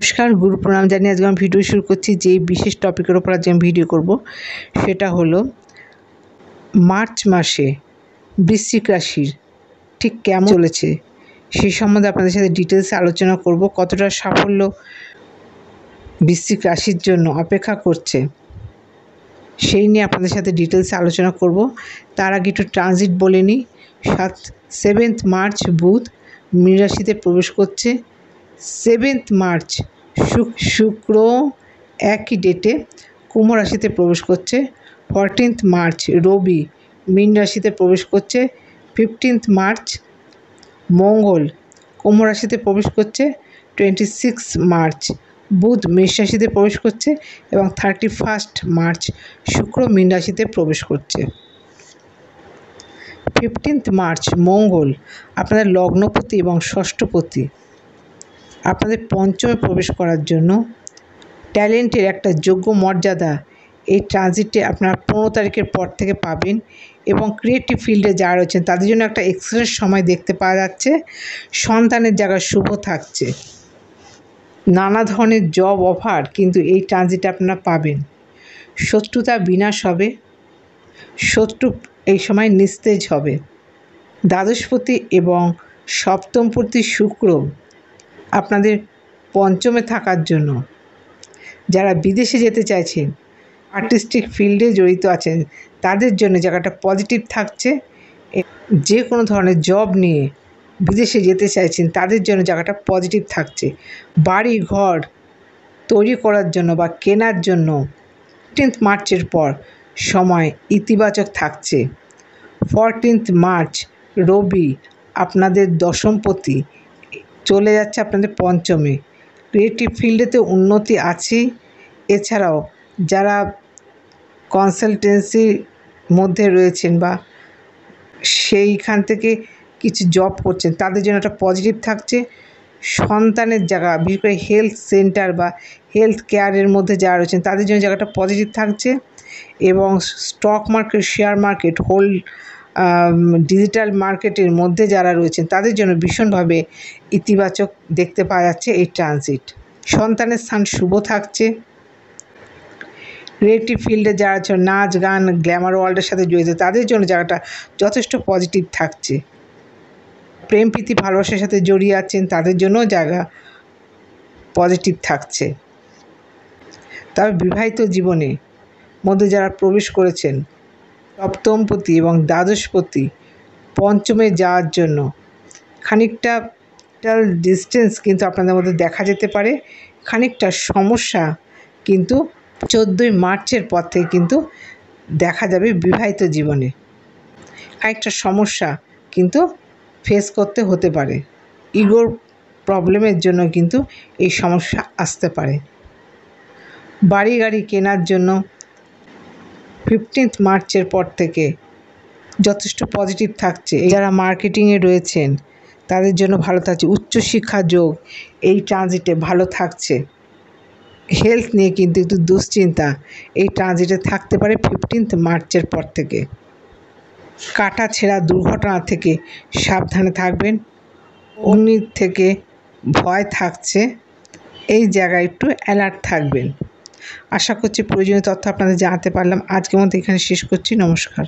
নমস্কার, গুরু প্রণাম জানিয়ে আজকে আমি ভিডিও শুরু করছি। যে বিশেষ টপিকের ওপর আজকে আমি ভিডিও করব সেটা হলো মার্চ মাসে বৃশ্চিক রাশির ঠিক কেমন চলেছে সেই সম্বন্ধে আপনাদের সাথে ডিটেলসে আলোচনা করব। কতটা সাফল্য বৃশ্চিক রাশির জন্য অপেক্ষা করছে সেই নিয়ে আপনাদের সাথে ডিটেলসে আলোচনা করব। তার আগে একটু ট্রানজিট বলে নিই। 7 মার্চ বুধ মীন রাশিতে প্রবেশ করছে। 7 মার্চ শুক্র একই ডেটে কুম্ভ রাশিতে প্রবেশ করছে। 14 মার্চ রবি মীন রাশিতে প্রবেশ করছে। 15 মার্চ মঙ্গল কুম্ভ রাশিতে প্রবেশ করছে। 26 মার্চ বুধ মেষ রাশিতে প্রবেশ করছে এবং 31 মার্চ শুক্র মীন রাশিতে প্রবেশ করছে। 15 মার্চ মঙ্গল আপনাদের লগ্নপতি এবং ষষ্ঠপতি আপনাদের পঞ্চমে প্রবেশ করার জন্য ট্যালেন্টের একটা যোগ্য মর্যাদা এই ট্রানজিটে আপনারা 15 তারিখের পর থেকে পাবেন এবং ক্রিয়েটিভ ফিল্ডে যারা রয়েছেন তাদের জন্য একটা এক্সেলেন্ট সময় দেখতে পাওয়া যাচ্ছে। সন্তানের জায়গায় শুভ থাকছে। নানা ধরনের জব অফার কিন্তু এই ট্রানজিটে আপনারা পাবেন। শত্রুতা বিনাশ হবে, শত্রু এই সময় নিস্তেজ হবে। দ্বাদশপতি এবং সপ্তমপতি শুক্র আপনাদের পঞ্চমে থাকার জন্য যারা বিদেশে যেতে চাইছেন, আর্টিস্টিক ফিল্ডে জড়িত আছেন তাদের জন্য জায়গাটা পজিটিভ থাকছে। যে কোনো ধরনের জব নিয়ে বিদেশে যেতে চাইছেন তাদের জন্য জায়গাটা পজিটিভ থাকছে। বাড়ি ঘর তৈরি করার জন্য বা কেনার জন্য 15 মার্চের পর সময় ইতিবাচক থাকছে। 14 মার্চ রবি আপনাদের দশমপতি চলে যাচ্ছে আপনাদের পঞ্চমে। ক্রিয়েটিভ ফিল্ডেতে উন্নতি আছে। এছাড়াও যারা কনসালটেন্সির মধ্যে রয়েছেন বা সেইখান থেকে কিছু জব করছেন তাদের জন্য একটা পজিটিভ থাকছে। সন্তানের জায়গা বিশেষ করে হেলথ সেন্টার বা হেলথ কেয়ারের মধ্যে যারা রয়েছেন তাদের জন্য জায়গাটা পজিটিভ থাকছে এবং stock market, share market, digital মার্কেটের মধ্যে যারা রয়েছেন তাদের জন্য ভীষণভাবে ইতিবাচক দেখতে পাওয়া যাচ্ছে এই ট্রানজিট। সন্তানের স্থান শুভ থাকছে। ক্রিয়েটিভ ফিল্ডে যারা আছে নাচ গান গ্ল্যামার ওয়ার্ল্ডের সাথে জড়িত তাদের জন্য জায়গাটা যথেষ্ট পজিটিভ থাকছে। প্রেম প্রীতি ভালোবাসার সাথে জড়িয়ে আছেন তাদের জন্য জায়গা পজিটিভ থাকছে। তবে বিবাহিত জীবনে মধ্যে যারা প্রবেশ করেছেন সপ্তমপতি এবং দ্বাদশপতি পঞ্চমে যাওয়ার জন্য খানিকটা ডিস্টেন্স কিন্তু আপনাদের মধ্যে দেখা যেতে পারে। খানিকটা সমস্যা কিন্তু 14 মার্চের পর থেকে কিন্তু দেখা যাবে বিবাহিত জীবনে। খানিকটা সমস্যা কিন্তু ফেস করতে হতে পারে। ইগোর প্রবলেমের জন্য কিন্তু এই সমস্যা আসতে পারে। বাড়ি গাড়ি কেনার জন্য 15 মার্চের পর থেকে যথেষ্ট পজিটিভ থাকছে। যারা মার্কেটিংয়ে রয়েছেন তাদের জন্য ভালো থাকছে। উচ্চশিক্ষা যোগ এই ট্রানজিটে ভালো থাকছে। হেলথ নিয়ে কিন্তু একটু দুশ্চিন্তা এই ট্রানজিটে থাকতে পারে 15 মার্চের পর থেকে। কাটা ছেঁড়া দুর্ঘটনা থেকে সাবধানে থাকবেন। অগ্নি থেকে ভয় থাকছে, এই জায়গায় একটু অ্যালার্ট থাকবেন। আশা করছি প্রয়োজনীয় তথ্য আপনাদের জানাতে পারলাম। আজকের মতো এখানে শেষ করছি। নমস্কার।